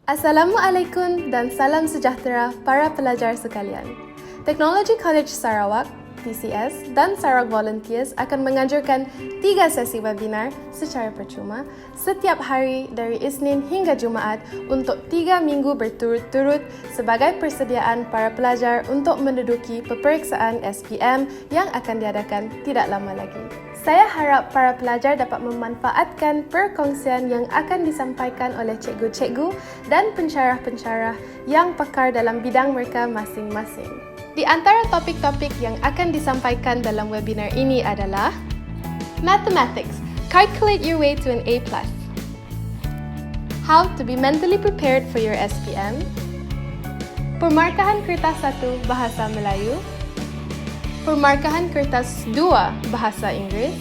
Assalamualaikum dan salam sejahtera para pelajar sekalian. Technology College Sarawak, TCS dan Sarawak Volunteers akan mengajarkan 3 sesi webinar secara percuma setiap hari dari Isnin hingga Jumaat untuk 3 minggu berturut-turut sebagai persediaan para pelajar untuk menduduki peperiksaan SPM yang akan diadakan tidak lama lagi. Saya harap para pelajar dapat memanfaatkan perkongsian yang akan disampaikan oleh cikgu-cikgu dan pensyarah-pensyarah yang pakar dalam bidang mereka masing-masing. Di antara topik-topik yang akan disampaikan dalam webinar ini adalah Mathematics, calculate your way to an A+. How to be mentally prepared for your SPM. Pemarkahan kertas 1 Bahasa Melayu. Pemarkahan kertas 2 Bahasa Inggeris.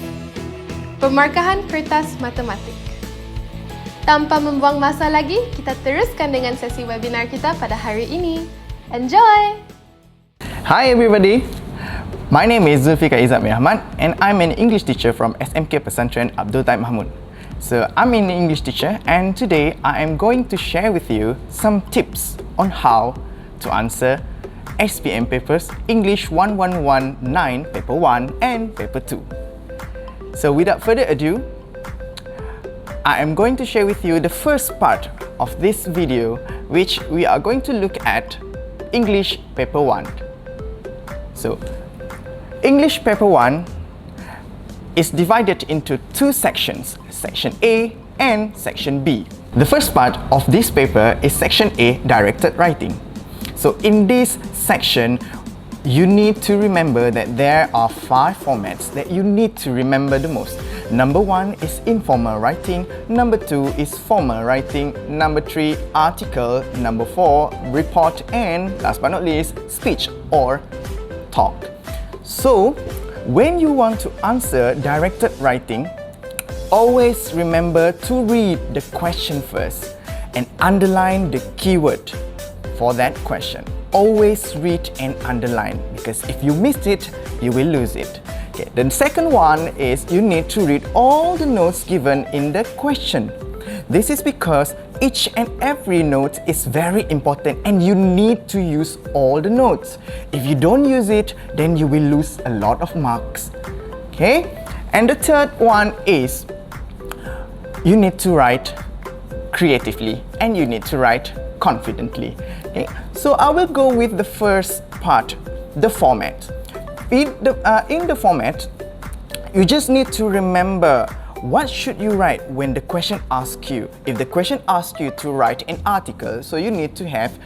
Pemarkahan kertas Matematik. Tanpa membuang masa lagi, kita teruskan dengan sesi webinar kita pada hari ini. Enjoy! Hi everybody, my name is Zulfikar Izzat Ahmad and I'm an English teacher from SMK Pesantren Abdul Taib Mahmud. So I'm an English teacher and today I am going to share with you some tips on how to answer SPM papers English 1119 paper 1 and paper 2. So without further ado, I am going to share with you the first part of this video, which we are going to look at English paper 1. So, English paper 1 is divided into 2 sections, section A and section B. The first part of this paper is section A, directed writing. So, in this section, you need to remember that there are 5 formats that you need to remember the most. Number 1 is informal writing, number 2 is formal writing, number 3 article, number 4 report, and last but not least speech or talk. So, when you want to answer directed writing, always remember to read the question first and underline the keyword for that question. Always read and underline, because if you miss it, you will lose it. Okay. The second one is you need to read all the notes given in the question. This is because each and every note is very important and you need to use all the notes. If you don't use it, then you will lose a lot of marks. Okay? And the third one is you need to write creatively and you need to write confidently. Okay? So I will go with the first part, the format. In the format, you just need to remember what should you write when the question asks you. If the question asks you to write an article, so you need to have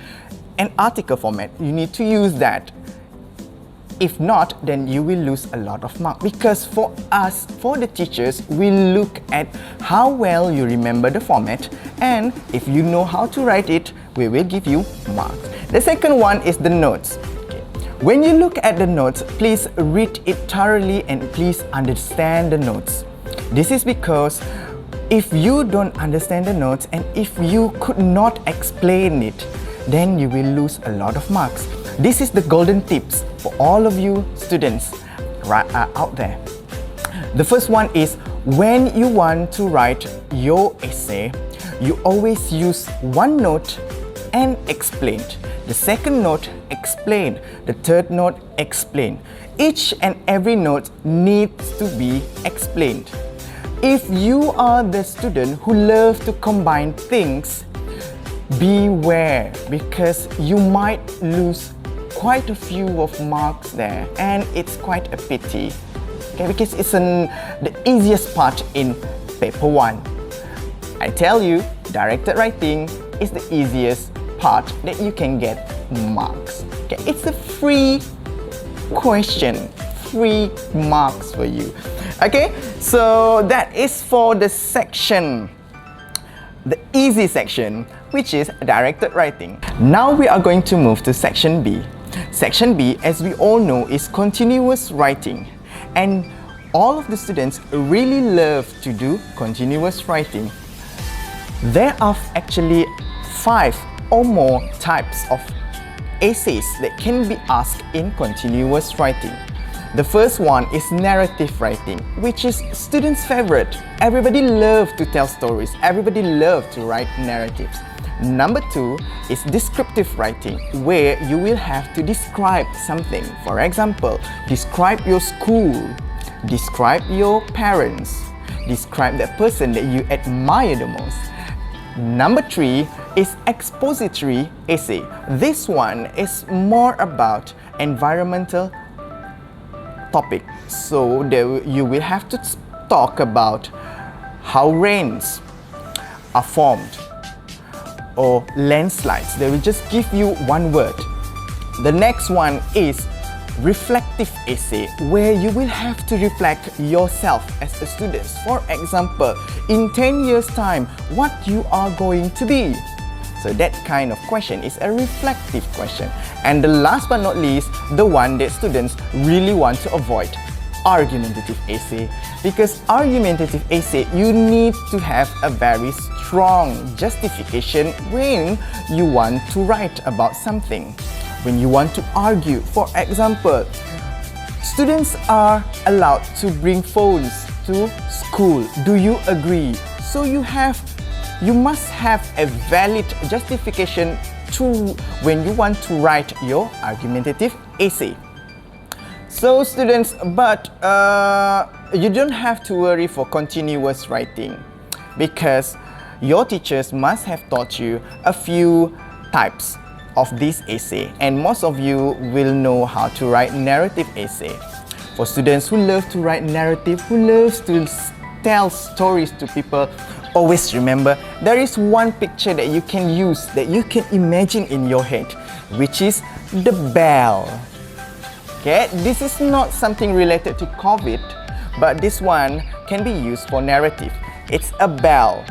an article format. You need to use that. If not, then you will lose a lot of marks. Because for us, for the teachers, we look at how well you remember the format, and if you know how to write it, we will give you marks. The second one is the notes. When you look at the notes, please read it thoroughly and please understand the notes. This is because if you don't understand the notes and if you could not explain it, then you will lose a lot of marks. This is the golden tips for all of you students out there. The first one is when you want to write your essay, you always use one note and explain. The second note, explain. The third note, explain. Each and every note needs to be explained. If you are the student who loves to combine things, beware, because you might lose quite a few of marks there, and it's quite a pity. Okay, because it's the easiest part in paper 1. I tell you, directed writing is the easiest part that you can get marks. Okay, it's a free question, free marks for you. Okay, so that is for the section, the easy section, which is directed writing. Now we are going to move to section B. Section B, as we all know, is continuous writing, and all of the students really love to do continuous writing. There are actually 5 or more types of essays that can be asked in continuous writing. The first one is narrative writing, which is students' favorite. Everybody loves to tell stories. Everybody loves to write narratives. Number 2 is descriptive writing, where you will have to describe something. For example, describe your school, describe your parents, describe the person that you admire the most. Number 3 is expository essay. This one is more about environmental topic. So you will have to talk about how rains are formed or landslides. They will just give you one word. The next one is reflective essay, where you will have to reflect yourself as a student. For example, in 10 years time, what you are going to be. So that kind of question is a reflective question. And the last but not least, the one that students really want to avoid, argumentative essay. Because argumentative essay, you need to have a very strong justification when you want to write about something. When you want to argue, for example, students are allowed to bring phones to school. Do you agree? So you must have a valid justification when you want to write your argumentative essay. So students, but you don't have to worry for continuous writing, because your teachers must have taught you a few types of this essay, and most of you will know how to write narrative essay. For students who love to write narrative, who loves to tell stories to people, always remember there is one picture that you can use, that you can imagine in your head, which is the bell. Okay, this is not something related to COVID, but this one can be used for narrative. It's a bell.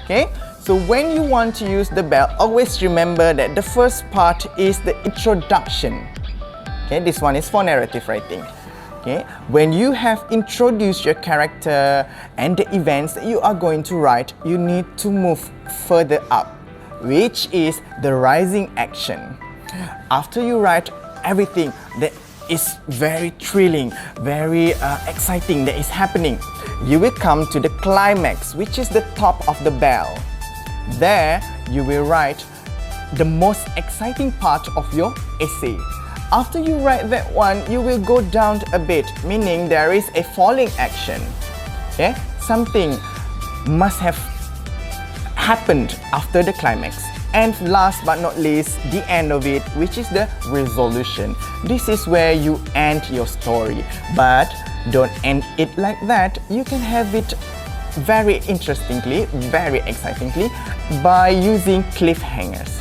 Okay, so when you want to use the bell, always remember that the first part is the introduction. Okay, this one is for narrative writing. Okay, when you have introduced your character and the events that you are going to write, you need to move further up, which is the rising action. After you write everything that is very thrilling, very exciting that is happening, you will come to the climax, which is the top of the bell. There, you will write the most exciting part of your essay. After you write that one, you will go down a bit, meaning there is a falling action. Okay? Something must have happened after the climax. And last but not least, the end of it, which is the resolution. This is where you end your story. But don't end it like that. You can have it very interestingly, very excitingly, by using cliffhangers.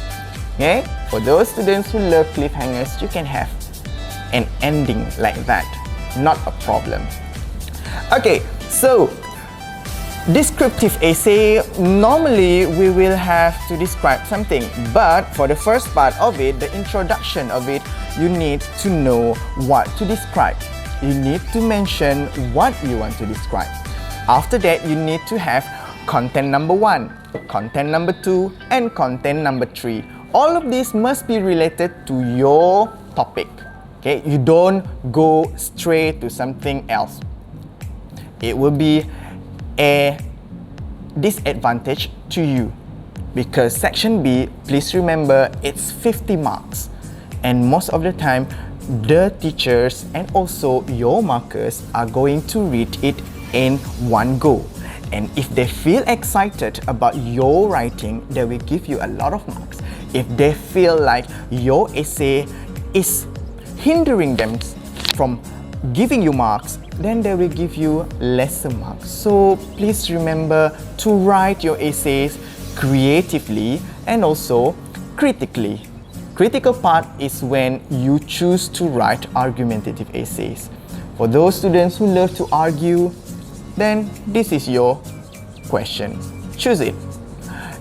Okay? For those students who love cliffhangers, you can have an ending like that. Not a problem. Okay, so descriptive essay, normally we will have to describe something, but for the first part of it, the introduction of it, you need to know what to describe. You need to mention what you want to describe. After that, you need to have content number 1, content number 2, and content number 3. All of these must be related to your topic. Okay, you don't go straight to something else. It will be a disadvantage to you, because section B, please remember, it's 50 marks, and most of the time the teachers and also your markers are going to read it in one go, and if they feel excited about your writing, they will give you a lot of marks. If they feel like your essay is hindering them from giving you marks, then they will give you lesser marks. So please remember to write your essays creatively and also critically. Critical part is when you choose to write argumentative essays. For those students who love to argue, then this is your question. Choose it.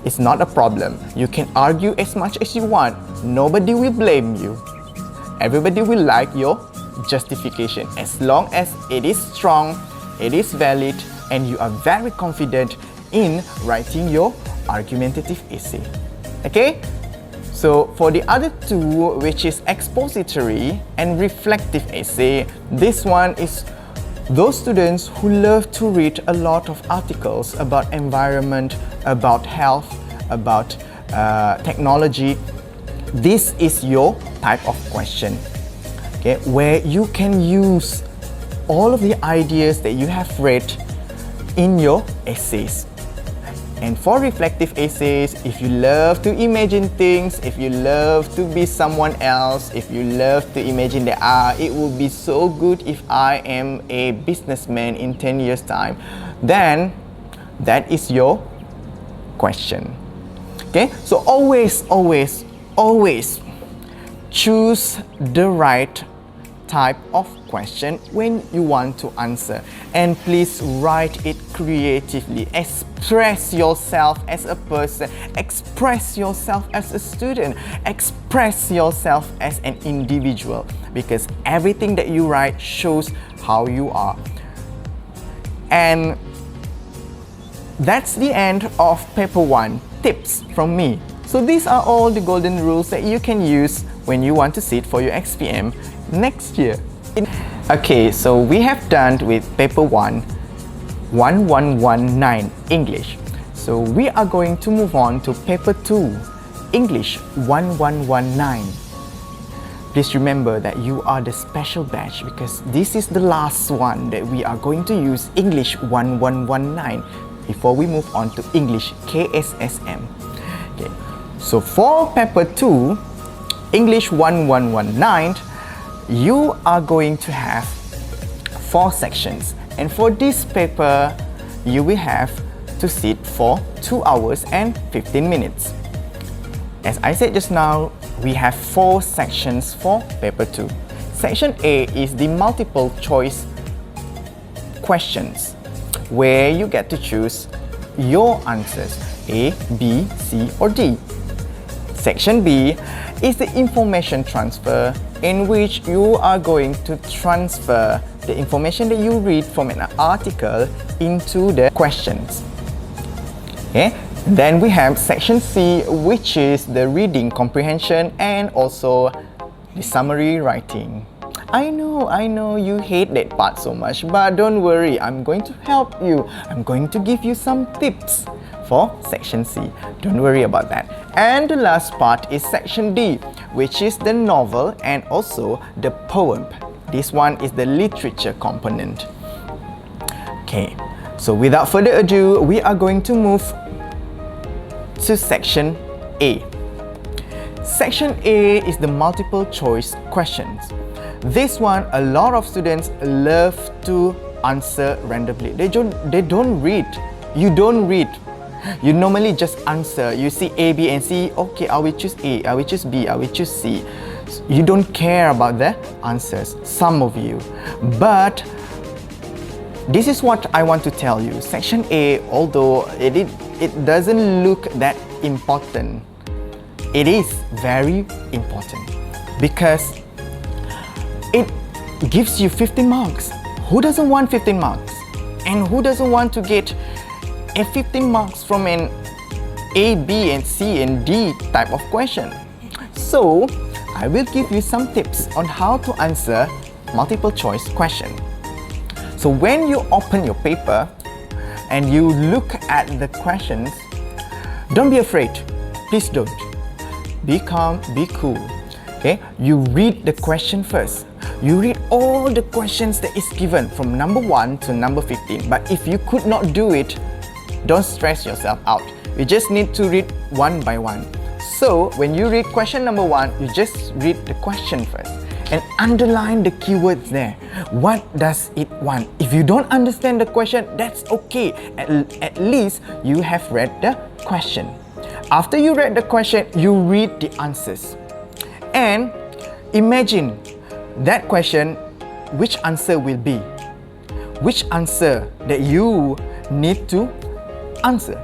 It's not a problem. You can argue as much as you want. Nobody will blame you. Everybody will like your justification as long as it is strong, it is valid, and you are very confident in writing your argumentative essay. Okay? So for the other two, which is expository and reflective essay, this one is those students who love to read a lot of articles about environment, about health, about technology, this is your type of question, okay, where you can use all of the ideas that you have read in your essays. And for reflective essays, if you love to imagine things, if you love to be someone else, if you love to imagine that it would be so good if I am a businessman in 10 years time, then that is your question. Okay, so always choose the right type of question when you want to answer, and please write it creatively. Express yourself as a person, express yourself as a student, express yourself as an individual, because everything that you write shows how you are. And that's the end of paper 1, tips from me. So these are all the golden rules that you can use when you want to sit for your SPM next year. Okay, so we have done with paper 1, 1119 English. So we are going to move on to paper 2, English 1119. Please remember that you are the special batch, because this is the last one that we are going to use English 1119 before we move on to English KSSM. Okay, so for paper 2, English 1119, you are going to have 4 sections, and for this paper you will have to sit for 2 hours and 15 minutes. As I said just now, we have 4 sections for paper 2. Section A is the multiple choice questions, where you get to choose your answers, A, B, C or D. Section B is the information transfer, in which you are going to transfer the information that you read from an article into the questions. Okay? Then we have section C, which is the reading comprehension and also the summary writing. I know you hate that part so much, but don't worry, I'm going to help you. I'm going to give you some tips for section C. Don't worry about that. And the last part is section D, which is the novel and also the poem. This one is the literature component. Okay, so without further ado, we are going to move to section A. Section A is the multiple choice questions. This one, a lot of students love to answer randomly. They don't read. You don't read. You normally just answer. You see A, B and C. Okay, I will choose A, I will choose B, I will choose C. You don't care about the answers, some of you. But this is what I want to tell you. Section A, although it doesn't look that important, it is very important, because it gives you 15 marks. Who doesn't want 15 marks? And who doesn't want to get a 15 marks from an A, B and C and D type of question? So I will give you some tips on how to answer multiple choice question. So when you open your paper and you look at the questions, don't be afraid. Please don't. Be calm, be cool. Okay? You read the question first. You read all the questions that is given from number 1 to number 15. But if you could not do it, don't stress yourself out. You just need to read one by one. So when you read question number 1, you just read the question first and underline the keywords there. What does it want? If you don't understand the question, that's okay. At least you have read the question. After you read the question, you read the answers. And imagine that question, which answer will be? Which answer that you need to answer?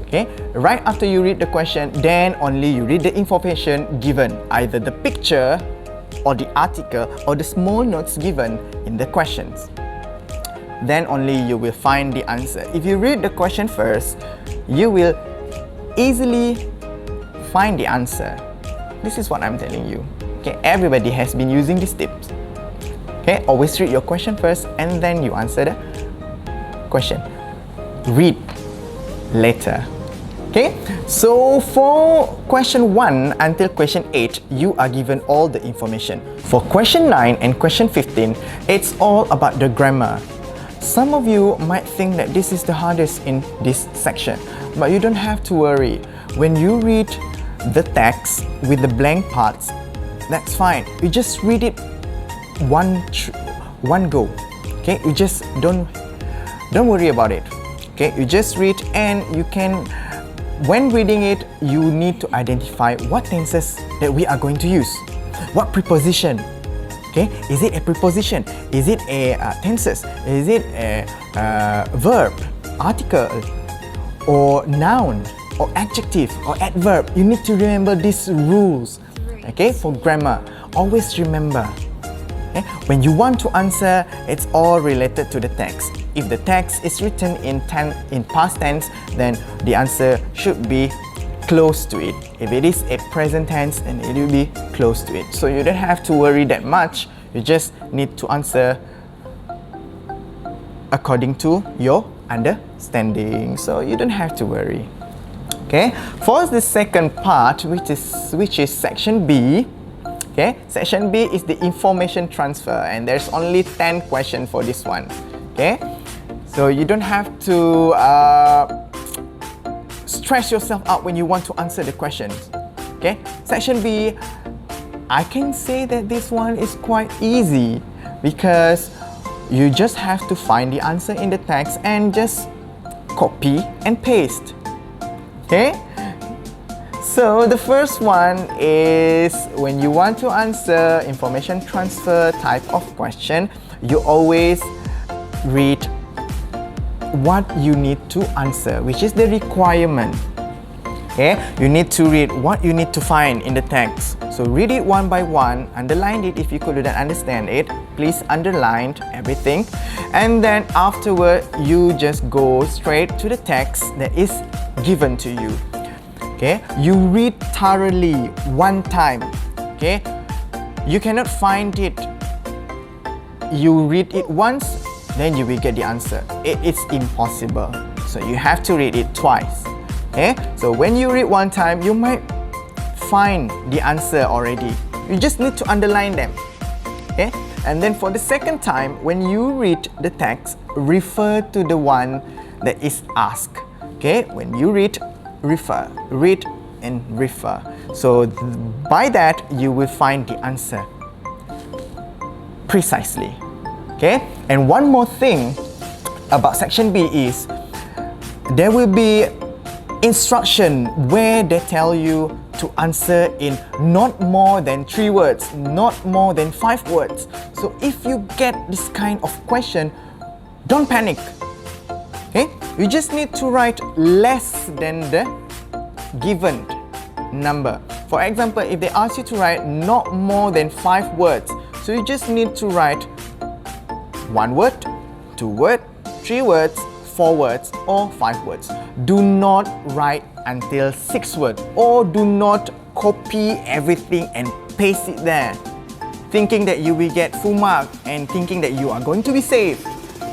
Okay, right after you read the question, then only you read the information given, either the picture or the article or the small notes given in the questions. Then only you will find the answer. If you read the question first, you will easily find the answer. This is what I'm telling you. Okay, everybody has been using these tips. Okay, always read your question first and then you answer the question. Read later. Okay, so for question 1 until question 8, you are given all the information. For question 9 and question 15, it's all about the grammar. Some of you might think that this is the hardest in this section, but you don't have to worry. When you read the text with the blank parts, that's fine. You just read it one go. Okay, you just don't worry about it. Okay, you just read, and you can, when reading it, you need to identify what tenses that we are going to use. What preposition? Okay, is it a preposition? Is it a tenses? Is it a verb, article, or noun, or adjective, or adverb? You need to remember these rules. Okay, for grammar, always remember. Okay? When you want to answer, it's all related to the text. If the text is written in past tense, then the answer should be close to it. If it is a present tense, then it will be close to it. So you don't have to worry that much. You just need to answer according to your understanding. So you don't have to worry. Okay. For the second part, which is section B. Okay, section B is the information transfer, and there's only 10 questions for this one. Okay, so you don't have to stress yourself out when you want to answer the questions. Okay, section B, I can say that this one is quite easy because you just have to find the answer in the text and just copy and paste. Okay. So the first one is when you want to answer information transfer type of question, you always read what you need to answer, which is the requirement. Okay, you need to read what you need to find in the text. So read it one by one, underline it if you couldn't understand it. Please underline everything, and then afterward you just go straight to the text that is given to you. Okay, you read thoroughly one time. Okay, you cannot find it. You read it once, then you will get the answer. It's impossible. So you have to read it twice. Okay, so when you read one time, you might find the answer already. You just need to underline them. Okay, and then for the second time, when you read the text, refer to the one that is asked. Okay, when you read and refer. So by that, you will find the answer precisely. Okay, and one more thing about section B is there will be instruction where they tell you to answer in not more than 3 words, not more than 5 words. So if you get this kind of question, don't panic. Okay, you just need to write less than the given number. For example, if they ask you to write not more than 5 words, so you just need to write 1 word, 2 words, 3 words, 4 words, or 5 words. Do not write until 6 words, or do not copy everything and paste it there, thinking that you will get full mark and thinking that you are going to be safe.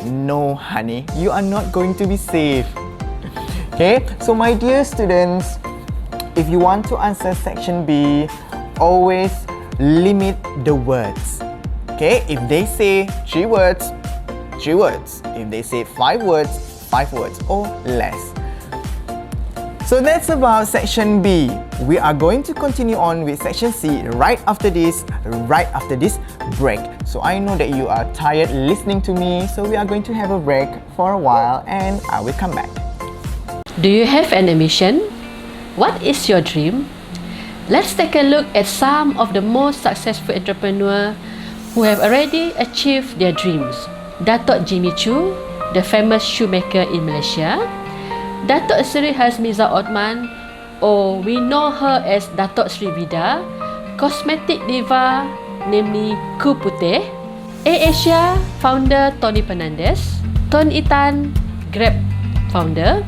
No, honey, you are not going to be safe. Okay, so my dear students, if you want to answer section B, always limit the words. Okay, if they say 3 words, 3 words. If they say 5 words, 5 words or less. So that's about section B. We are going to continue on with section C right after this break. So I know that you are tired listening to me, so we are going to have a break for a while and I will come back. Do you have an ambition? What is your dream? Let's take a look at some of the most successful entrepreneurs who have already achieved their dreams. Datuk Jimmy Choo, the famous shoemaker in Malaysia. Datuk Seri Hazmiza Othman, or we know her as Datuk Sri Vida, cosmetic diva namely Ku Putih. AirAsia founder Tony Fernandez. Ton Itan, Grab founder.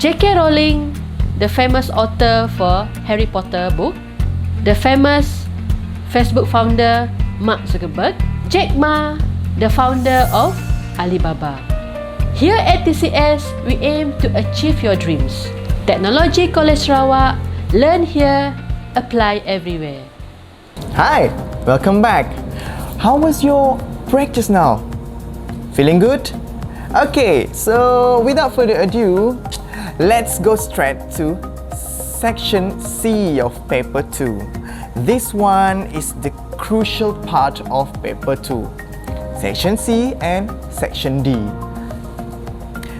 J.K. Rowling, the famous author for Harry Potter book. The famous Facebook founder Mark Zuckerberg. Jack Ma, the founder of Alibaba. Here at TCS, we aim to achieve your dreams. Technology College Sarawak, learn here, apply everywhere. Hi, welcome back. How was your break just now? Feeling good? Okay, so without further ado, let's go straight to section C of paper 2. This one is the crucial part of paper 2. Section C and section D.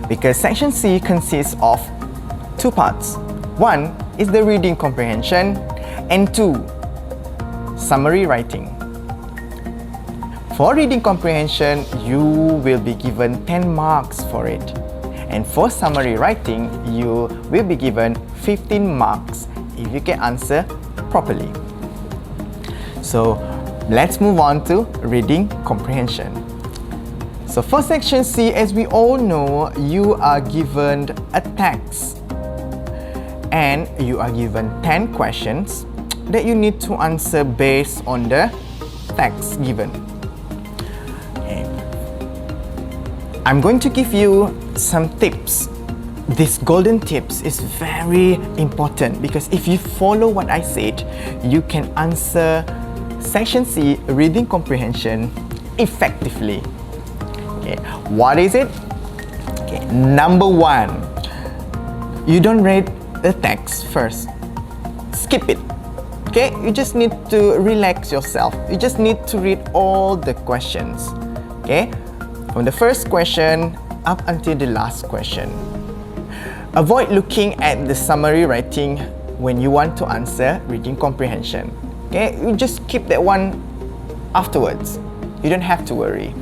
Because section C consists of two parts. One is the reading comprehension and two, summary writing. For reading comprehension, you will be given 10 marks for it. And for summary writing, you will be given 15 marks if you can answer properly. So let's move on to reading comprehension. So for section C, as we all know, you are given a text and you are given 10 questions that you need to answer based on the text given. Okay. I'm going to give you some tips. This golden tips is very important because if you follow what I said, you can answer section C reading comprehension effectively. Okay, what is it? Okay, number one, you don't read the text first. Skip it. Okay, you just need to relax yourself. You just need to read all the questions. Okay, from the first question up until the last question. Avoid looking at the summary writing when you want to answer reading comprehension. Okay, you just keep that one afterwards. You don't have to worry.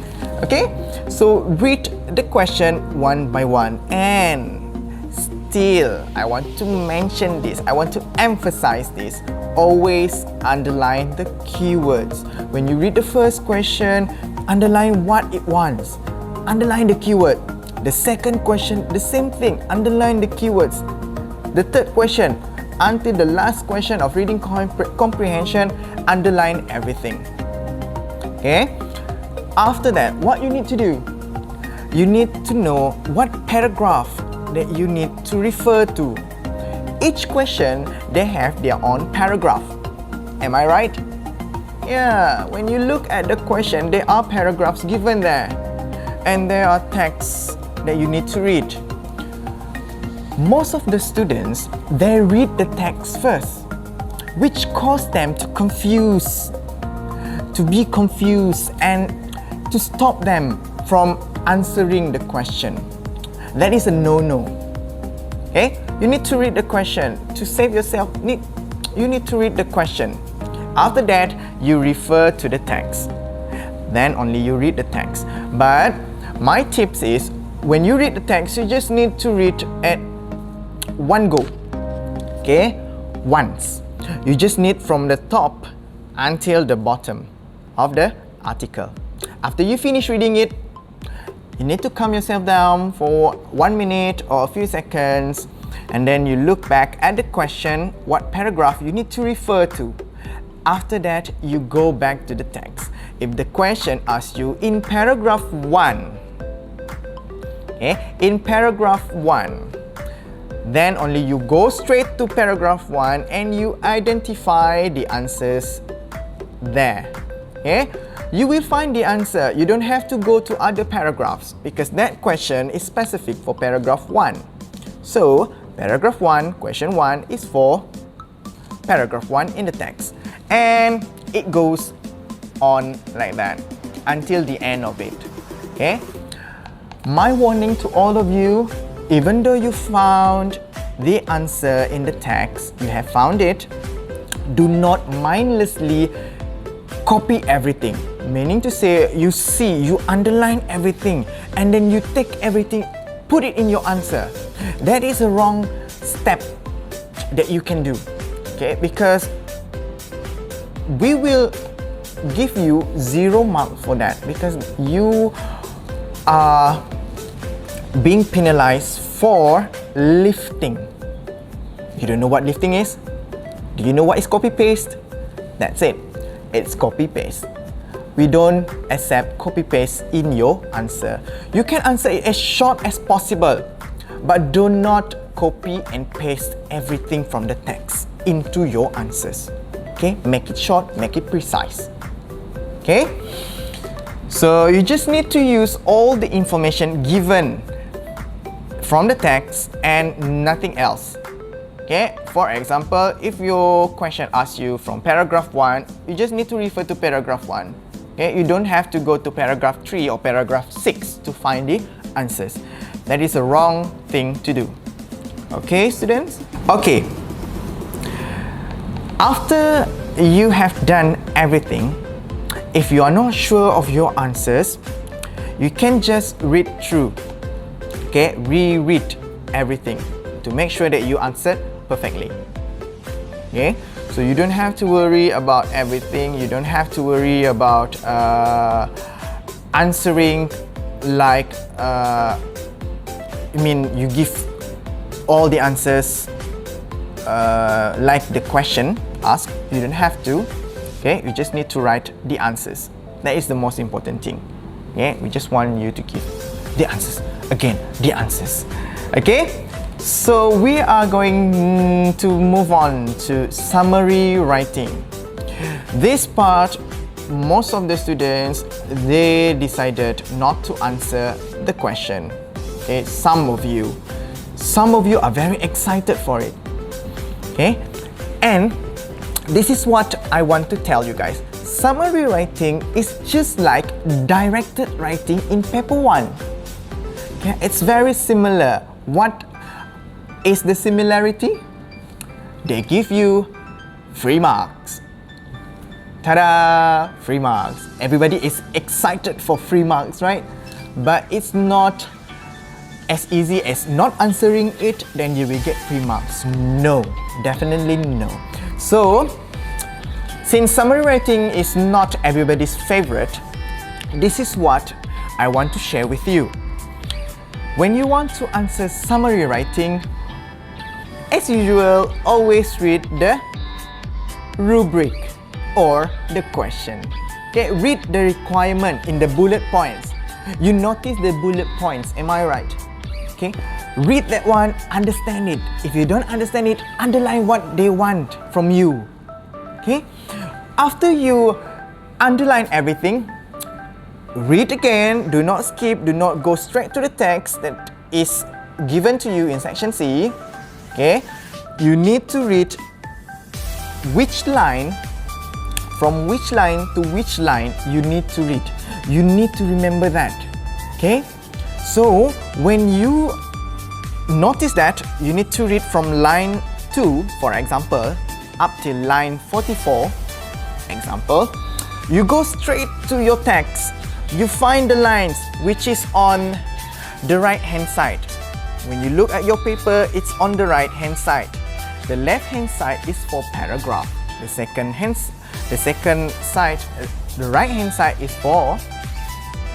Okay, so read the question one by one. And still, I want to mention this, I want to emphasize this. Always underline the keywords. When you read the first question, underline what it wants. Underline the keyword. The second question, the same thing. Underline the keywords. The third question, until the last question of reading comprehension, underline everything. Okay? After that, what you need to do? You need to know what paragraph that you need to refer to. Each question, they have their own paragraph. Am I right? Yeah, when you look at the question, there are paragraphs given there. And there are texts that you need to read. Most of the students, they read the text first, which causes them to be confused and to stop them from answering the question. That is a no-no. Okay? You need to read the question. To save yourself, you need to read the question. After that, you refer to the text. Then only you read the text. But my tips is, when you read the text, you just need to read at one go. Okay? Once. You just need from the top until the bottom of the article. After you finish reading it, you need to calm yourself down for 1 minute or a few seconds, and then you look back at the question, what paragraph you need to refer to. After that, you go back to the text. If the question asks you in paragraph 1, okay, in paragraph 1, then only you go straight to paragraph 1 and you identify the answers there. Okay? You will find the answer. You don't have to go to other paragraphs because that question is specific for paragraph 1. So, paragraph 1, question 1 is for paragraph 1 in the text. And it goes on like that until the end of it. Okay? My warning to all of you, even though you found the answer in the text, you have found it, do not mindlessly copy everything. Meaning to say, you see, you underline everything and then you take everything, put it in your answer. That is a wrong step that you can do. Okay? Because we will give you 0 marks for that because you are being penalized for lifting. You don't know what lifting is? Do you know what is copy-paste? That's it. It's copy-paste. We don't accept copy-paste in your answer. You can answer it as short as possible. but do not copy and paste everything from the text into your answers. Okay, make it short, make it precise. Okay, so you just need to use all the information given from the text and nothing else. Okay, for example, if your question asks you from paragraph 1, you just need to refer to paragraph 1. Okay, you don't have to go to paragraph 3 or paragraph 6 to find the answers. That is a wrong thing to do. Okay, students? Okay. After you have done everything, if you are not sure of your answers, you can just read through. Okay, reread everything to make sure that you answered perfectly. Okay, so you don't have to worry about everything. You don't have to worry about answering like you give all the answers like the question asked. You don't have to. Okay, you just need to write the answers. That is the most important thing. Okay, we just want you to give the answers. Again, the answers. Okay, so we are going to move on to summary writing. This part, most of the students, they decided not to answer the question. Okay, some of you are very excited for it. Okay, and this is what I want to tell you guys. Summary writing is just like directed writing in paper 1. Okay, it's very similar. What is the similarity? They give you 3 marks. Ta-da! 3 marks. Everybody is excited for 3 marks, right? But it's not as easy as not answering it, then you will get 3 marks. No, definitely no. So, since summary writing is not everybody's favorite, this is what I want to share with you. When you want to answer summary writing, as usual, always read the rubric or the question. Okay, read the requirement in the bullet points. You notice the bullet points, am I right? Okay, read that one, understand it. If you don't understand it, underline what they want from you. Okay, after you underline everything, read again, do not skip, do not go straight to the text that is given to you in section C. Okay, you need to read which line, from which line to which line you need to read. You need to remember that. Okay, so when you notice that, you need to read from line 2, for example, up till line 44. Example, you go straight to your text. You find the lines which is on the right hand side. When you look at your paper, it's on the right hand side. The left hand side is for paragraph. The right hand side is for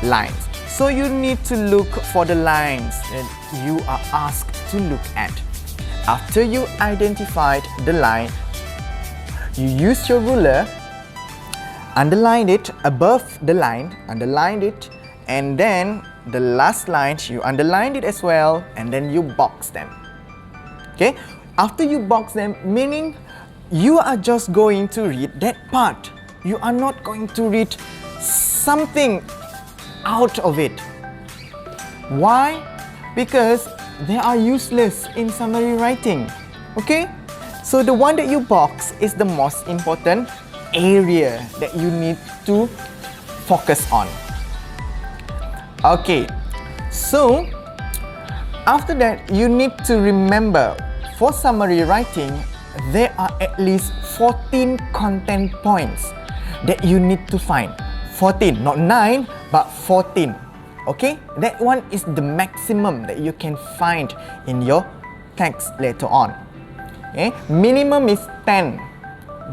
lines. So you need to look for the lines that you are asked to look at. After you identified the line, you use your ruler, underline it above the line, underline it, and then the last line you underlined it as well, and then you box them. Okay, after you box them, meaning you are just going to read that part. You are not going to read something out of it. Why? Because they are useless in summary writing. Okay, so the one that you box is the most important area that you need to focus on. Okay, so after that, you need to remember, for summary writing, there are at least 14 content points that you need to find. 14, not 9, but 14. Okay, that one is the maximum that you can find in your text later on. Okay, minimum is 10.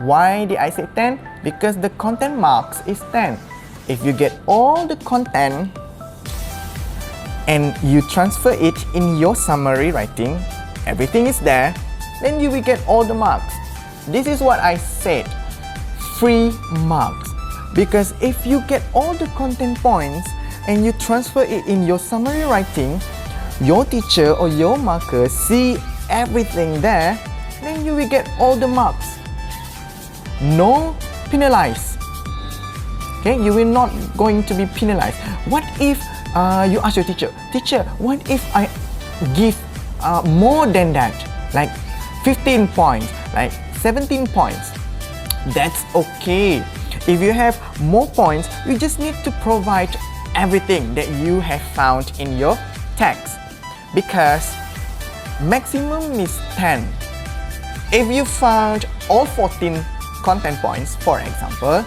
Why did I say 10? Because the content marks is 10. If you get all the content and you transfer it in your summary writing, everything is there, then you will get all the marks. This is what I said, 3 marks. Because if you get all the content points and you transfer it in your summary writing, your teacher or your marker see everything there, then you will get all the marks. No penalize. Okay, you will not going to be penalized. What if you ask your teacher, what if I give more than that, like 15 points, like 17 points? That's okay. If you have more points, you just need to provide everything that you have found in your text, because maximum is 10. If you found all 14 content points, for example,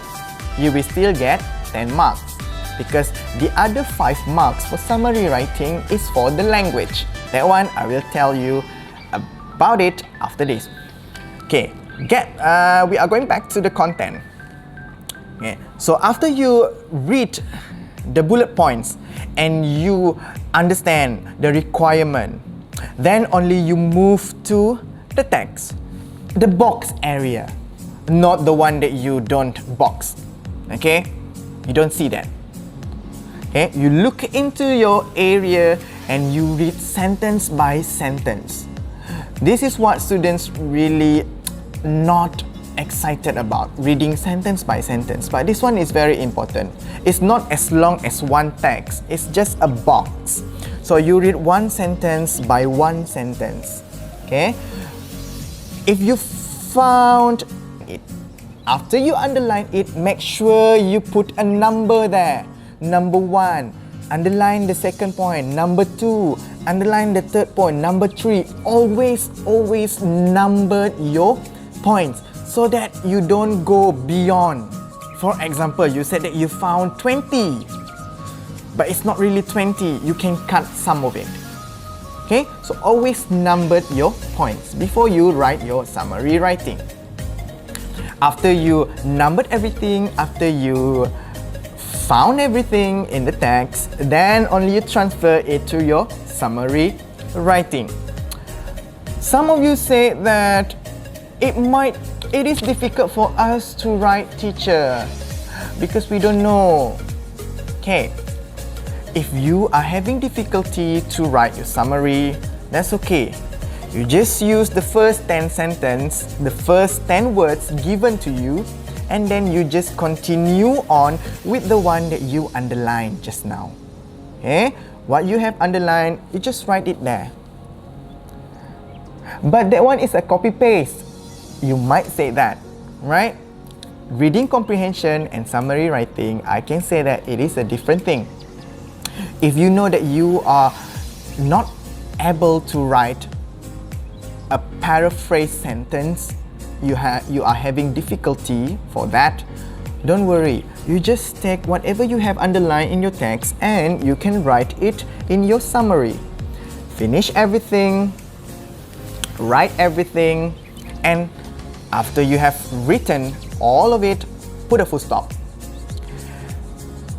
you will still get 10 marks, because the other 5 marks for summary writing is for the language. That one I will tell you about it after this. Okay, we are going back to the content. Okay, so after you read the bullet points and you understand the requirement, then only you move to the text, the box area, not the one that you don't box. Okay, you don't see that. Okay, you look into your area and you read sentence by sentence. This is what students really not excited about, reading sentence by sentence, but this one is very important. It's not as long as one text, it's just a box. So you read one sentence by one sentence. Okay, if you found it, after you underline it, make sure you put a number there. Number 1, underline the second point. Number 2, underline the third point. Number 3, always number your points so that you don't go beyond. For example, you said that you found 20, but it's not really 20. You can cut some of it. Okay, so always number your points before you write your summary writing. After you numbered everything, after you found everything in the text, then only you transfer it to your summary writing. Some of you say that it is difficult for us to write, teacher, because we don't know. Okay, if you are having difficulty to write your summary, that's okay. You just use the first 10 sentences, the first 10 words given to you, and then you just continue on with the one that you underlined just now. Okay? What you have underlined, you just write it there. But that one is a copy-paste. You might say that, right? Reading comprehension and summary writing, I can say that it is a different thing. If you know that you are not able to write a paraphrase sentence, you are having difficulty for that, don't worry. You just take whatever you have underlined in your text and you can write it in your summary. Finish everything, write everything, and after you have written all of it, put a full stop.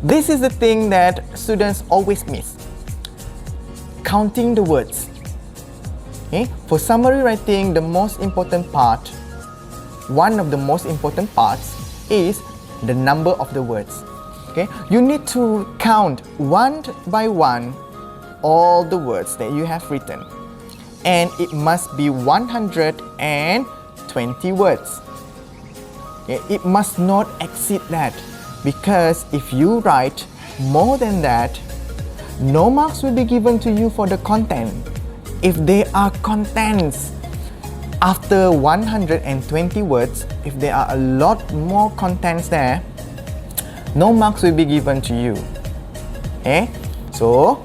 This is the thing that students always miss. Counting the words. Okay? For summary writing, the most important part, one of the most important parts is the number of the words. Okay? You need to count one by one all the words that you have written. And it must be 120 words. Okay? It must not exceed that, because if you write more than that, no marks will be given to you for the content. If there are contents after 120 words, if there are a lot more contents there, no marks will be given to you. Okay? So,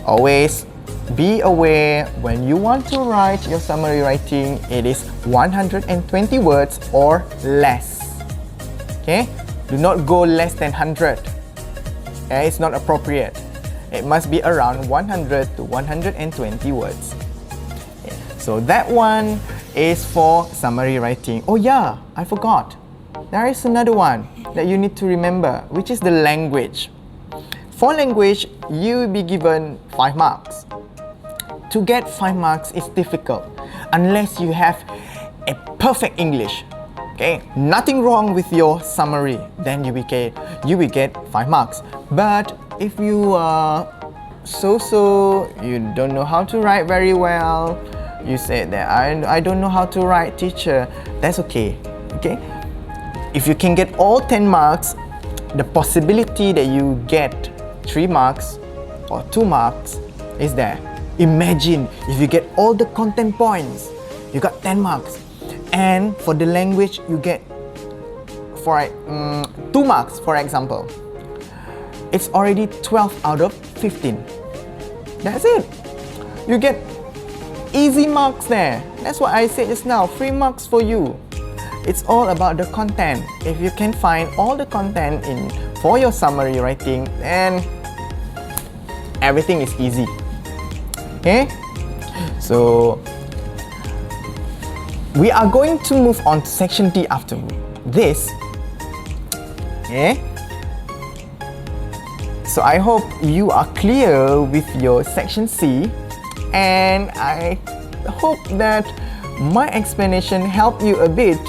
always be aware when you want to write your summary writing, it is 120 words or less. Okay? Do not go less than 100. Okay? It's not appropriate. It must be around 100 to 120 words. Okay. So that one is for summary writing. Oh yeah, I forgot. There is another one that you need to remember, which is the language. For language, you will be given 5 marks. To get 5 marks is difficult unless you have a perfect English. Okay, nothing wrong with your summary, then you will get 5 marks. But if you so-so, you don't know how to write very well. You said that I don't know how to write, teacher. That's okay. Okay? If you can get all 10 marks, the possibility that you get 3 marks or 2 marks is there. Imagine if you get all the content points, you got 10 marks. And for the language, you get 2 marks, for example. It's already 12 out of 15. That's it. You get easy marks there. That's what I said just now, 3 marks for you. It's all about the content. If you can find all the content for your summary writing, then everything is easy. Okay? So we are going to move on to section D after this. Okay? So I hope you are clear with your section C, and I hope that my explanation helped you a bit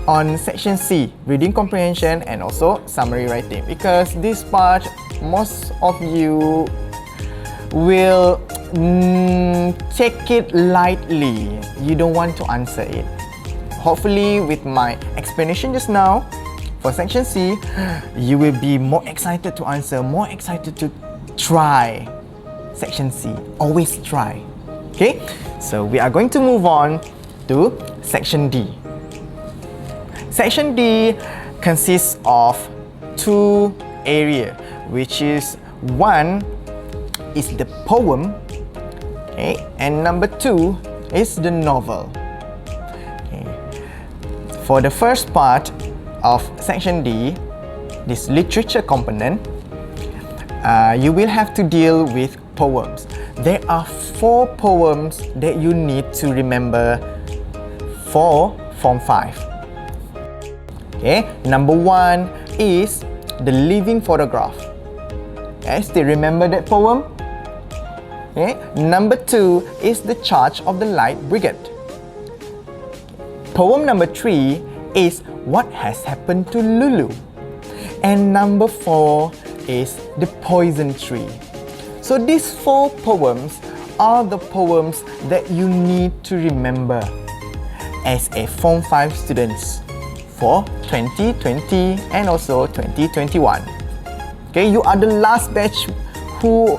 on section C, reading comprehension and also summary writing, because this part most of you will take it lightly. You don't want to answer it. Hopefully with my explanation just now for section C, you will be more excited to answer, more excited to try section C. Always try. Okay? So we are going to move on to section D. Section D consists of 2 areas, which is one is the poem, okay, and number 2 is the novel. Okay. For the first part of section D, this literature component, you will have to deal with poems. There are 4 poems that you need to remember for Form 5. Okay, number 1 is the living photograph. Okay, still remember that poem? Okay, number 2 is the charge of the light brigade. Poem number 3 is what has happened to Lulu. And number 4 is the poison tree. So these 4 poems are the poems that you need to remember as a Form 5 students for 2020 and also 2021. Okay, you are the last batch who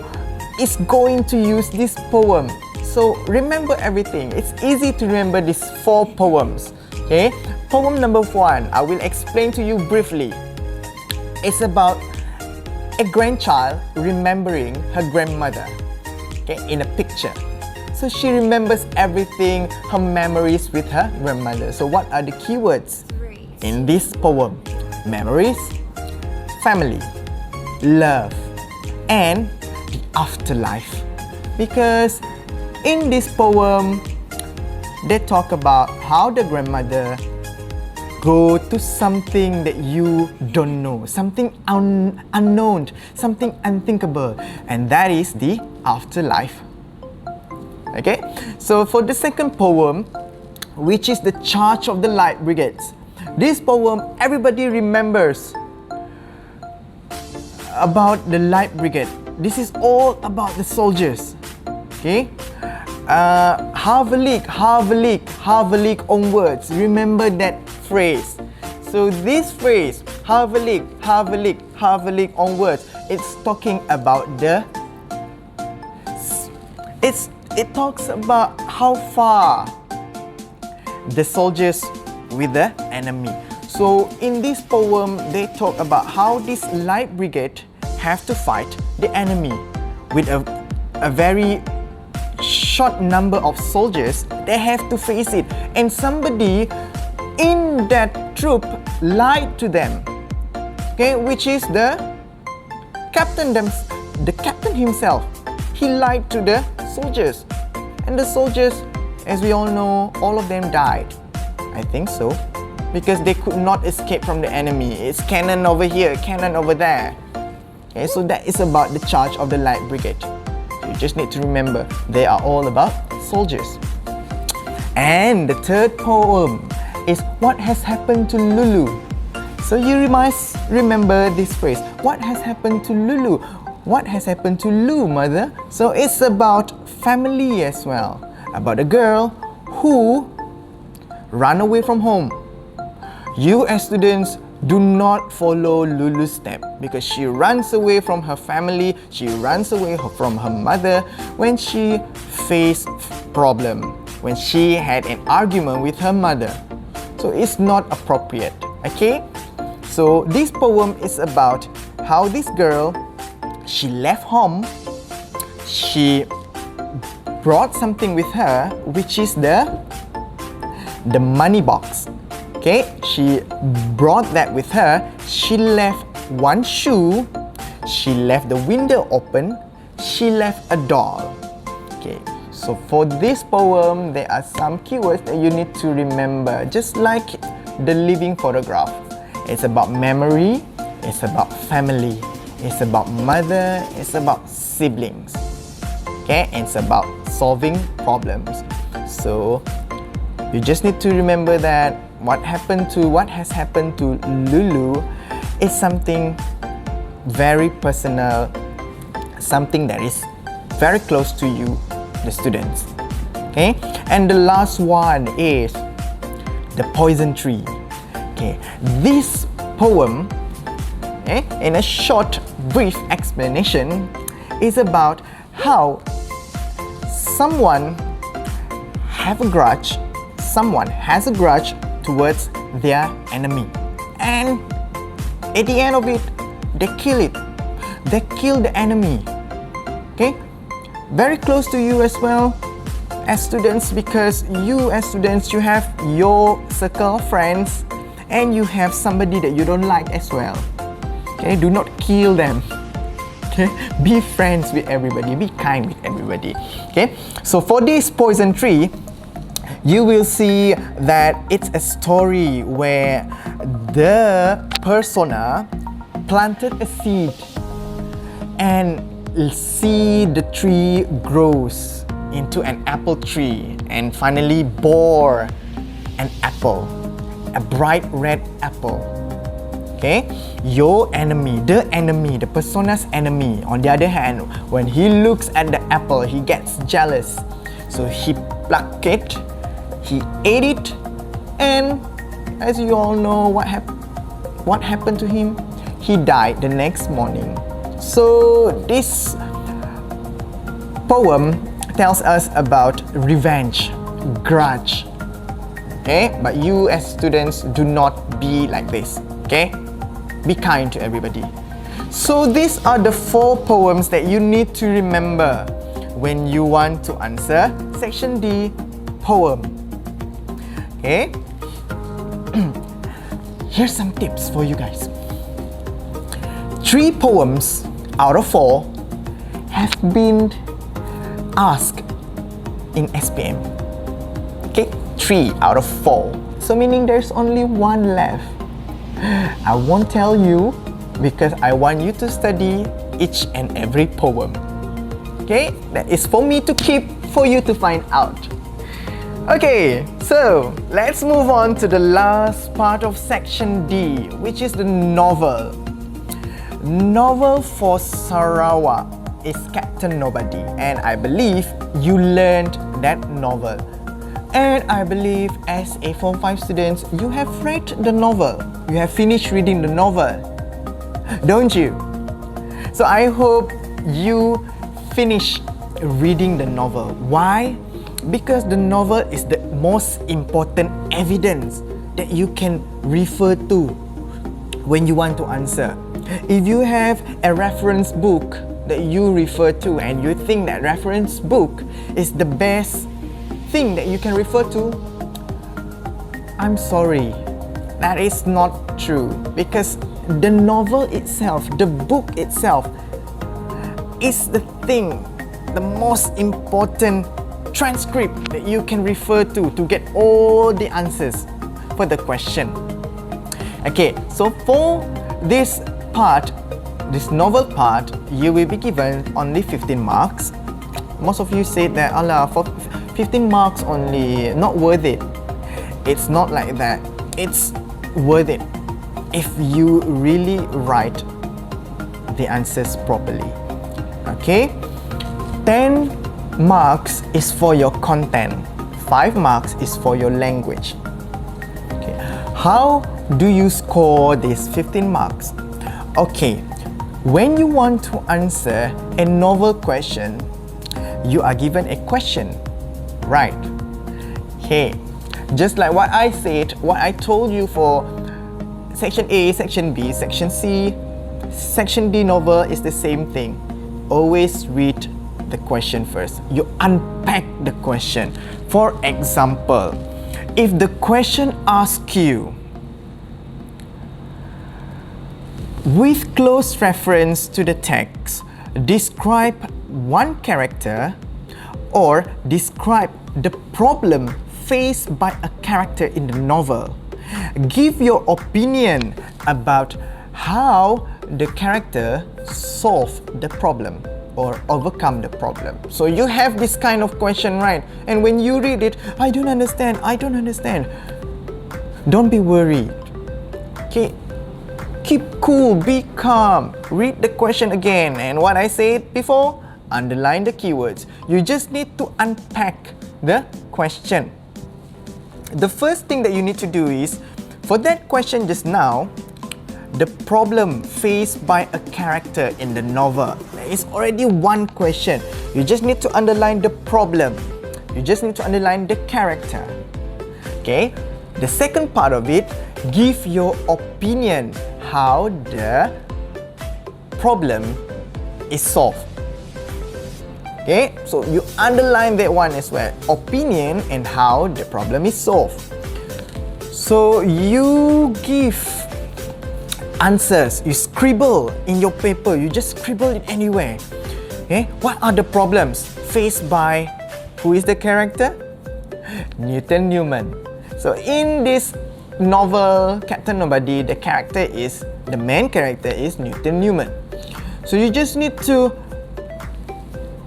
is going to use this poem. So remember everything. It's easy to remember these 4 poems. Okay, poem number 1, I will explain to you briefly. It's about a grandchild remembering her grandmother, okay, in a picture. So she remembers everything, her memories with her grandmother. So what are the keywords in this poem? Memories, family, love, and the afterlife. Because in this poem, they talk about how the grandmother go to something that you don't know, something unknown, something unthinkable, and that is the afterlife. Okay, so for the second poem, which is the Charge of the Light Brigades, this poem everybody remembers about the Light Brigade. This is all about the soldiers. Okay, Havalik, Havalik, Havalik onwards. Remember that phrase. So this phrase, Havalik, Havalik, Havalik onwards, it's talking about it talks about how far the soldiers with the enemy. So in this poem, they talk about how this Light Brigade have to fight the enemy with a very short number of soldiers. They have to face it, and somebody in that troop lied to them, okay, which is the captain himself. He lied to the soldiers, and the soldiers, as we all know, all of them died. I think so, because they could not escape from the enemy. It's cannon over here, cannon over there. Okay, so that is about the Charge of the Light Brigade. You just need to remember, they are all about soldiers. And the third poem is what has happened to Lulu. So you must remember this phrase, what has happened to Lulu? what has happened to Lu, mother? So it's about family as well. About a girl who ran away from home. You as students, do not follow Lulu's step because she runs away from her family, she runs away from her mother when she faced problem, when she had an argument with her mother. So it's not appropriate, okay? So this poem is about how this girl, she left home, she brought something with her, which is the money box. Okay, she brought that with her. She left one shoe, she left the window open, she left a doll. Okay, so for this poem, there are some keywords that you need to remember, just like the living photograph. It's about memory, it's about family, it's about mother, it's about siblings. Okay, it's about solving problems. So you just need to remember that what has happened to Lulu is something very personal, something that is very close to you, the students. Okay, and the last one is the poison tree. Okay, this poem, in a short, brief explanation, is about how someone has a grudge towards their enemy, and at the end of it, they kill the enemy. Okay, very close to you as well as students, because you as students, you have your circle of friends and you have somebody that you don't like as well. Okay, do not kill them. Okay, be friends with everybody, be kind with everybody. Okay, so for this poison tree, you will see that it's a story where the persona planted a seed and see the tree grows into an apple tree and finally bore an apple, a bright red apple. Okay, your enemy, the persona's enemy, on the other hand, when he looks at the apple, he gets jealous. So he plucked it, he ate it, and as you all know what happened to him, he died the next morning. So this poem tells us about revenge, grudge. Okay, but you as students, do not be like this. Okay, be kind to everybody. So these are the 4 poems that you need to remember when you want to answer section D, poem. Okay, here's some tips for you guys. 3 poems out of 4 have been asked in SPM. Okay, 3 out of 4. So meaning there's only 1 left. I won't tell you because I want you to study each and every poem. Okay, that is for me to keep, for you to find out. Okay, so let's move on to the last part of section D, which is the novel. Novel for Sarawak is Captain Nobody, and I believe you learned that novel. And I believe as a Form 5 students, you have read the novel. You have finished reading the novel, don't you? So I hope you finish reading the novel. Why? Because the novel is the most important evidence that you can refer to when you want to answer. If you have a reference book that you refer to and you think that reference book is the best thing that you can refer to, I'm sorry, that is not true, because the novel itself, the book itself, is the thing, the most important transcript that you can refer to get all the answers for the question. Okay, so for this part, this novel part, you will be given only 15 marks. Most of you said that, Allah, for 15 marks only, not worth it. It's not like that. It's worth it if you really write the answers properly. Okay, 10 marks is for your content, 5 marks is for your language. Okay, how do you score these 15 marks? Okay, when you want to answer a novel question, you are given a question, right? Hey, just like what I said, what I told you for section A, section B, section C, section D novel is the same thing. Always read the question first. You unpack the question. For example, if the question asks you, with close reference to the text, describe one character or describe the problem faced by a character in the novel. Give your opinion about how the character solved the problem or overcome the problem. So you have this kind of question, right? And when you read it, I don't understand. Don't be worried. Okay, keep cool, be calm. Read the question again, and what I said before, underline the keywords. You just need to unpack the question. The first thing that you need to do is, for that question just now, the problem faced by a character in the novel. There is already one question. You just need to underline the problem. You just need to underline the character. Okay? The second part of it, give your opinion how the problem is solved. Okay? So you underline that one as well. Opinion and how the problem is solved. So you give answers, you scribble in your paper, you just scribble it anywhere. Okay, what are the problems faced by, who is the character? Newton Newman. So in this novel, Captain Nobody, the main character is Newton Newman. So you just need to,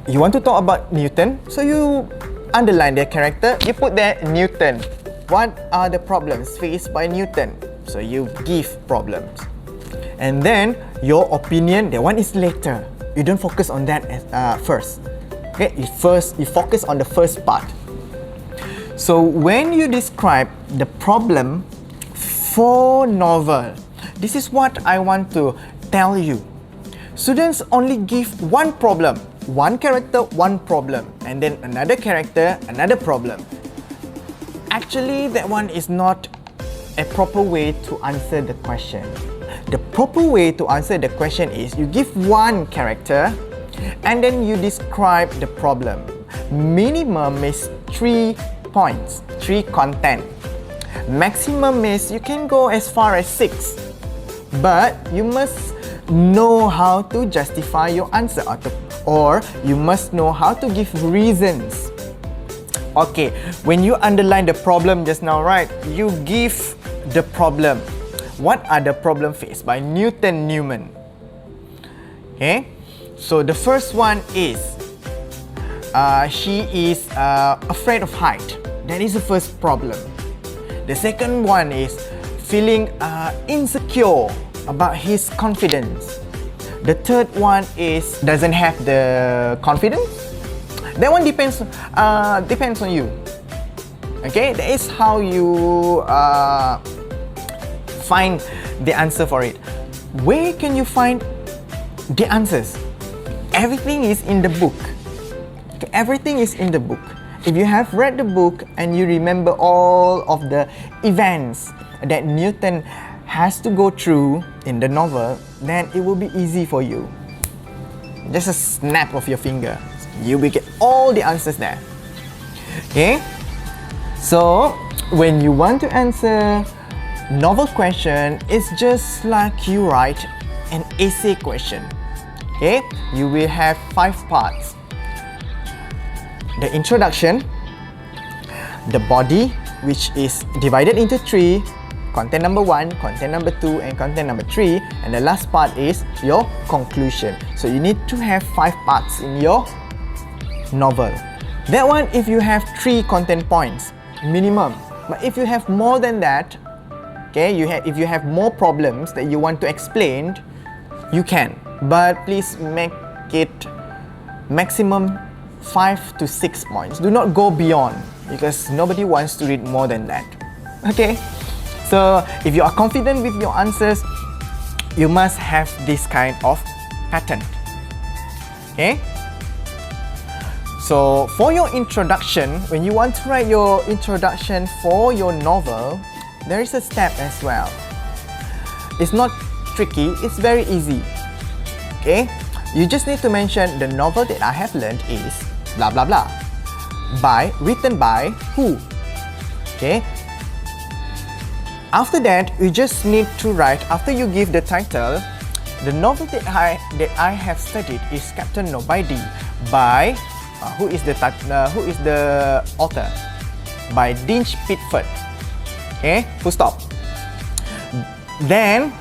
you want to talk about Newton, so you underline their character, you put there Newton. What are the problems faced by Newton? So you give problems. And then your opinion, that one is later. You don't focus on that first. Okay, you focus on the first part. So when you describe the problem for novel, this is what I want to tell you. Students only give one problem, one character, one problem, and then another character, another problem. Actually, that one is not a proper way to answer the question. The proper way to answer the question is you give one character and then you describe the problem. Minimum is 3 points, 3 content. Maximum is you can go as far as 6. But you must know how to justify your answer or you must know how to give reasons. Okay, when you underline the problem just now, right? You give the problem. What are the problems faced by Newton Newman? Okay, so the first one is she is afraid of height. That is the first problem. The second one is feeling insecure about his confidence. The third one is doesn't have the confidence. That one depends on you. Okay, that is how you find the answer for it. Where can you find the answers? Everything is in the book. Okay, everything is in the book. If you have read the book and you remember all of the events that Newton has to go through in the novel, then it will be easy for you. Just a snap of your finger, you will get all the answers there. Okay? So, when you want to answer novel question, it's just like you write an essay question. Okay? You will have 5 parts. The introduction, the body, which is divided into 3, content number 1, content number 2, and content number 3, and the last part is your conclusion. So you need to have 5 parts in your novel. That one, if you have 3 content points minimum, but if you have more than that, okay, if you have more problems that you want to explain, you can, but please make it maximum 5 to 6 points. Do not go beyond because nobody wants to read more than that. Okay, so if you are confident with your answers, you must have this kind of pattern. Okay, so for your introduction, when you want to write your introduction for your novel, there is a step as well. It's not tricky, it's very easy. Okay, you just need to mention the novel that I have learned is blah blah blah, written by who. Okay, after that you just need to write, after you give the title, the novel that I have studied is Captain Nobody by who is the author? By Dinch Pitford. Okay, full stop. Then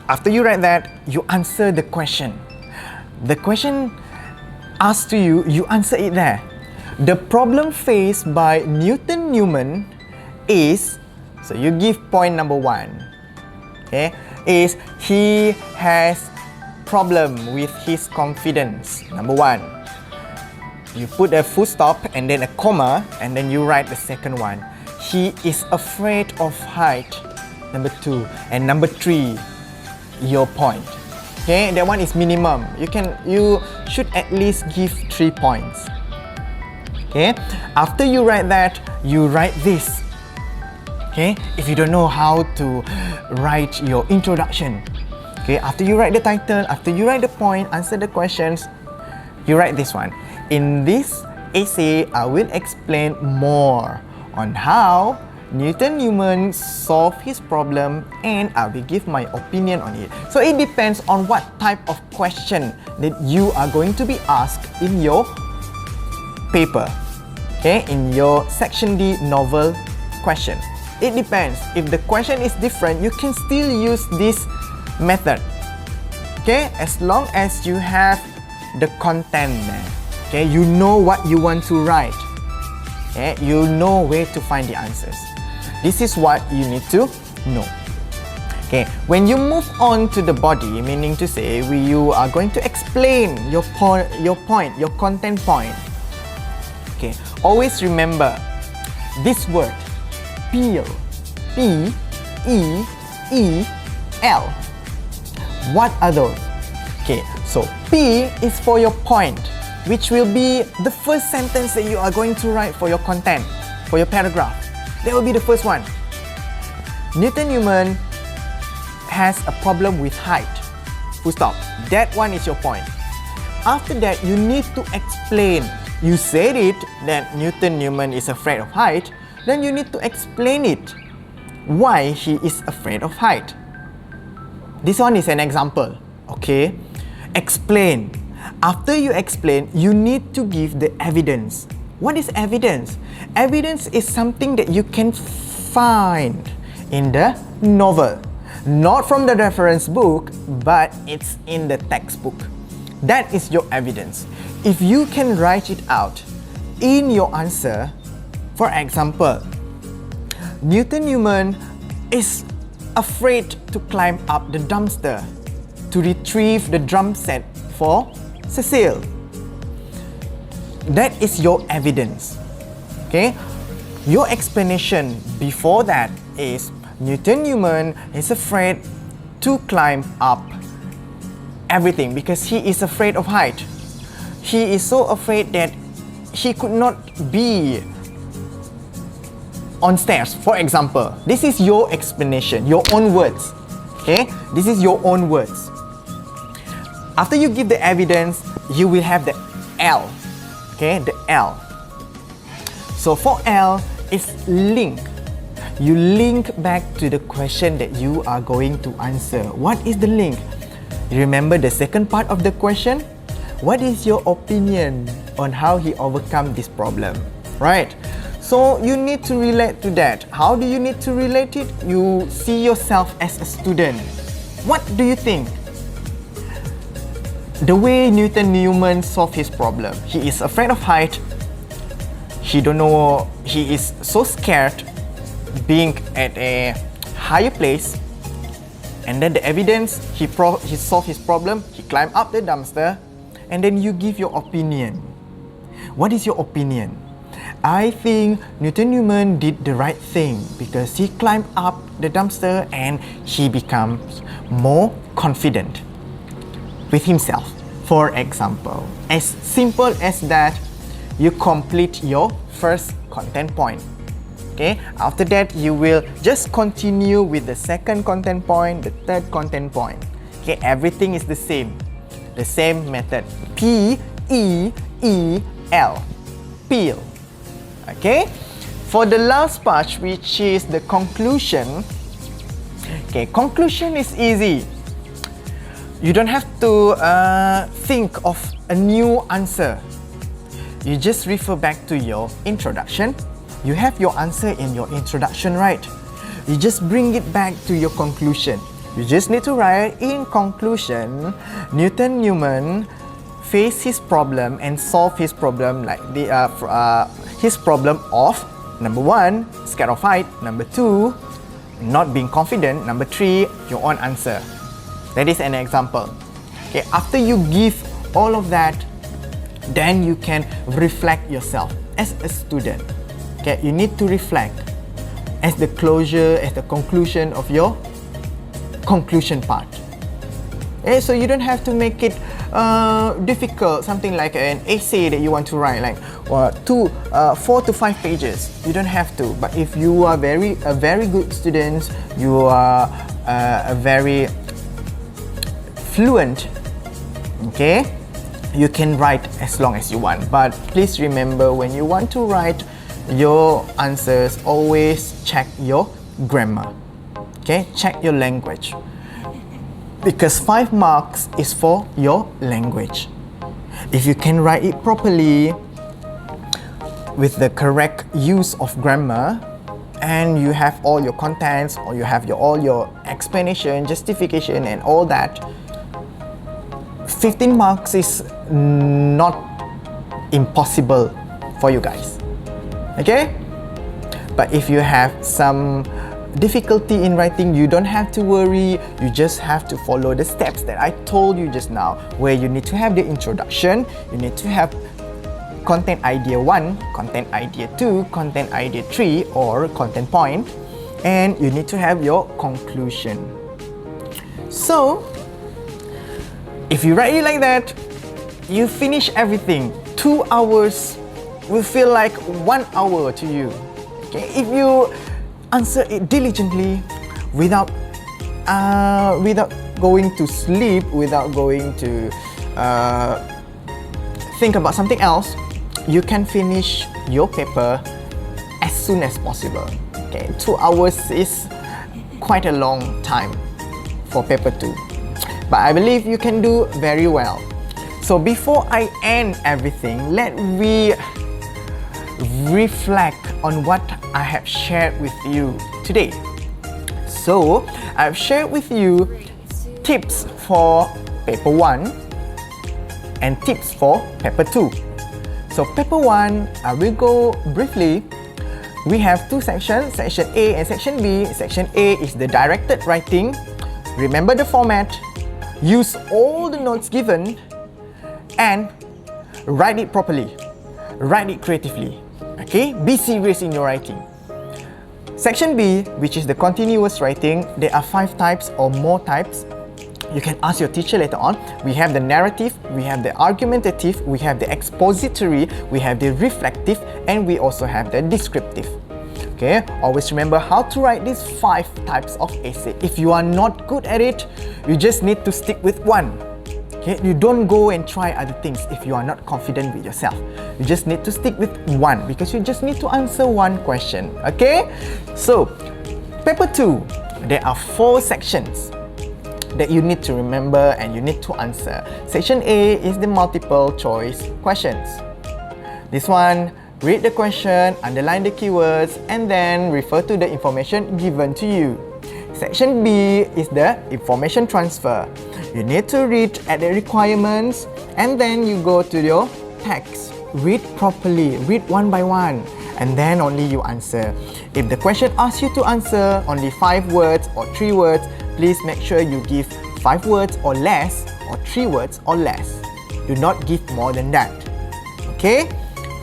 after you write that, you answer the question. The question asked to you, you answer it there. The problem faced by Newton Newman is, so you give point number 1. Okay, is he has problem with his confidence. Number 1. You put a full stop and then a comma, and then you write the second one. He is afraid of height. Number 2. And number 3, your point. Okay, that one is minimum. You should at least give 3 points. Okay, after you write that, you write this. Okay, if you don't know how to write your introduction, okay, after you write the title, after you write the point, answer the questions, you write this one. In this essay, I will explain more on how Newton Newman solved his problem, and I will give my opinion on it. So it depends on what type of question that you are going to be asked in your paper, okay, in your section D novel question. It depends. If the question is different, you can still use this method, okay, as long as you have the content there. Okay, you know what you want to write. Okay, you know where to find the answers. This is what you need to know. Okay, when you move on to the body, meaning to say you are going to explain your content point. Okay, always remember this word, peel, P-E-E-L. What are those? Okay, so P is for your point, which will be the first sentence that you are going to write for your content, for your paragraph. That will be the first one. Newton Newman has a problem with height. Full stop. That one is your point. After that, you need to explain. You said it that Newton Newman is afraid of height, then you need to explain it. Why he is afraid of height. This one is an example. Okay? Explain. After you explain, you need to give the evidence. What is evidence? Evidence is something that you can find in the novel. Not from the reference book, but it's in the textbook. That is your evidence. If you can write it out in your answer, for example, Newton Newman is afraid to climb up the dumpster to retrieve the drum set for Cecile. That is your evidence. Okay? Your explanation before that is Newton Newman is afraid to climb up everything because he is afraid of height. He is so afraid that he could not be on stairs, for example. This is your explanation, your own words. Okay? This is your own words. After you give the evidence, you will have the L. Okay, the L. So for L, it's link. You link back to the question that you are going to answer. What is the link? Remember the second part of the question? What is your opinion on how he overcome this problem? Right? So you need to relate to that. How do you need to relate it? You see yourself as a student. What do you think? The way Newton Newman solved his problem. He is afraid of height. He don't know. He is so scared being at a higher place. And then the evidence, he solved his problem. He climbed up the dumpster. and then you give your opinion. What is your opinion? I think Newton did the right thing because he climbed up the dumpster and he becomes more confident with himself. For example, as simple as that, you complete your first content point. Okay, after that you will just continue with the second content point, the third content point. Okay, everything is the same method. P-E-E-L, peel. Okay, for the last part, which is the conclusion. Okay, conclusion is easy. You don't have to think of a new answer. You just refer back to your introduction. You have your answer in your introduction, right? You just bring it back to your conclusion. You just need to write in conclusion, Newton faced his problem and solved his problem like his problem of number 1, scared of height, number 2, not being confident, number 3, your own answer. That is an example. Okay, after you give all of that, then you can reflect yourself as a student. Okay, you need to reflect as the closure, as the conclusion of your conclusion part. Okay, so you don't have to make it difficult, something like an essay that you want to write, like 4 to 5 pages. You don't have to. But if you are a very good student, you are a very fluent, okay, you can write as long as you want. But please remember, when you want to write your answers, always check your grammar. Okay, check your language. Because 5 marks is for your language. If you can write it properly with the correct use of grammar, and you have all your contents, or you have all your explanation, justification and all that, 15 marks is not impossible for you guys. Okay? But if you have some difficulty in writing, you don't have to worry. You just have to follow the steps that I told you just now, where you need to have the introduction, you need to have content idea 1, content idea 2, content idea 3 or content point, and you need to have your conclusion. So if you write it like that, you finish everything. 2 hours will feel like 1 hour to you. Okay, if you answer it diligently, without going to sleep, without going to think about something else, you can finish your paper as soon as possible. Okay, 2 hours is quite a long time for paper 2, but I believe you can do very well. So before I end everything, let me reflect on what I have shared with you today. So I've shared with you tips for paper 1 and tips for paper 2. So paper 1, I will go briefly. We have 2 sections, section A and section B. Section A is the directed writing. Remember the format, use all the notes given, and write it properly, write it creatively. Okay, be serious in your writing. Section B, which is the continuous writing, there are 5 types or more types. You can ask your teacher later on. We have the narrative, we have the argumentative, we have the expository, we have the reflective, and we also have the descriptive. Okay, always remember how to write these 5 types of essay. If you are not good at it, you just need to stick with one. Okay, you don't go and try other things if you are not confident with yourself. You just need to stick with one, because you just need to answer one question. Okay, so paper 2, there are 4 sections that you need to remember and you need to answer. Section A is the multiple choice questions. This one, read the question, underline the keywords, and then refer to the information given to you. Section B is the information transfer. You need to read at the requirements, and then you go to your text. Read properly, read one by one, and then only you answer. If the question asks you to answer only 5 words or 3 words, please make sure you give 5 words or less, or 3 words or less. Do not give more than that. Okay?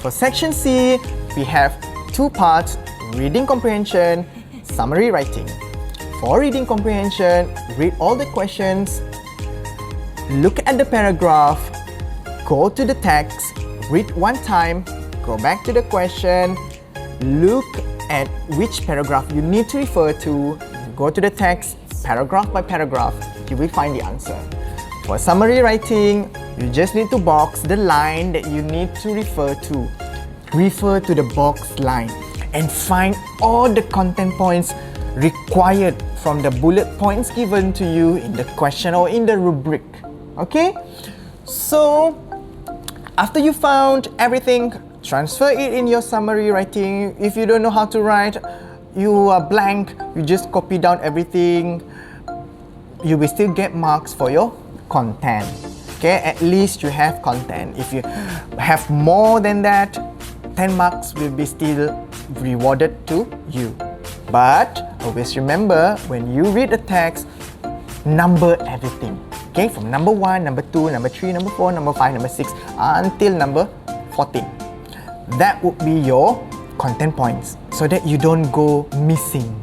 For section C, we have 2 parts, reading comprehension, summary writing. For reading comprehension, read all the questions, look at the paragraph, go to the text, read one time, go back to the question, look at which paragraph you need to refer to, go to the text, paragraph by paragraph, you will find the answer. For summary writing, you just need to box the line that you need to refer to. Refer to the box line and find all the content points required from the bullet points given to you in the question or in the rubric. Okay? So, after you found everything, transfer it in your summary writing. If you don't know how to write, you are blank, you just copy down everything, you will still get marks for your content. Okay, at least you have content. If you have more than that, 10 marks will be still rewarded to you. But always remember, when you read the text, number everything. Okay, from number 1, number 2, number 3, number 4, number 5, number 6 until number 14. That would be your content points so that you don't go missing.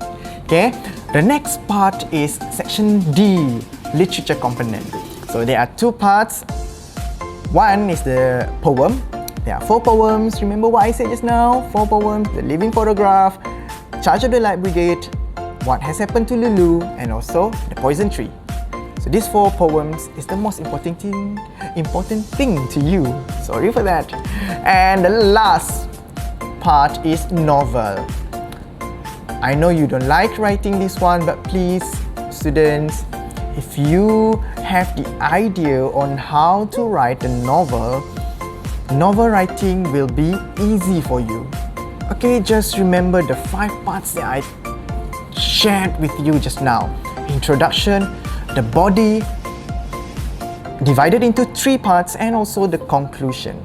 Okay, the next part is section D, literature component. So there are 2 parts. One is the poem. There are 4 poems. Remember what I said just now? 4 poems. The Living Photograph, Charge of the Light Brigade, What Has Happened to Lulu, and also The Poison Tree. So these 4 poems is the most important thing to you. Sorry for that. And the last part is novel. I know you don't like writing this one, but please, students, if you have the idea on how to write a novel, novel writing will be easy for you. Okay, just remember the 5 parts that I shared with you just now. Introduction, the body, divided into 3 parts, and also the conclusion.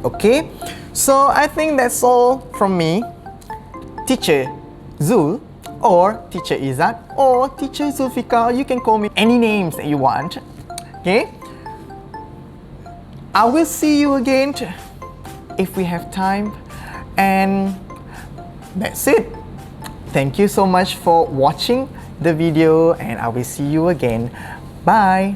Okay, so I think that's all from me. Teacher Zul, or Teacher Izzat, or Teacher Zulfika, you can call me any names that you want. Okay? I will see you again if we have time. And that's it. Thank you so much for watching the video, and I will see you again. Bye.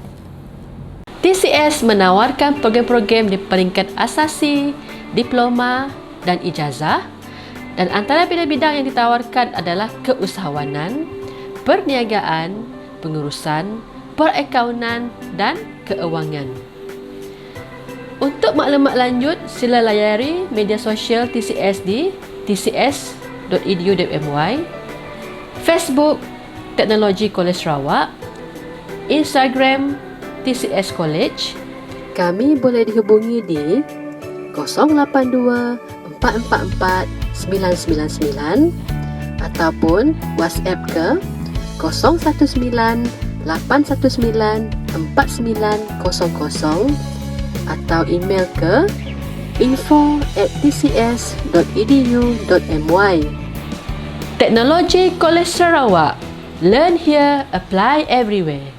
TCS menawarkan program-program di peringkat asasi, diploma dan ijazah, dan antara bidang-bidang yang ditawarkan adalah keusahawanan, perniagaan, pengurusan, perakaunan dan keuangan. Untuk maklumat lanjut, sila layari media sosial TCS di tcs.edu.my, Facebook Teknologi Kolej Sarawak, Instagram TCS College. Kami boleh dihubungi di 082 444 999 ataupun WhatsApp ke 019 819 4900 atau email ke info@tcs.edu.my. Teknologi Kolej Sarawak. Learn here, apply everywhere.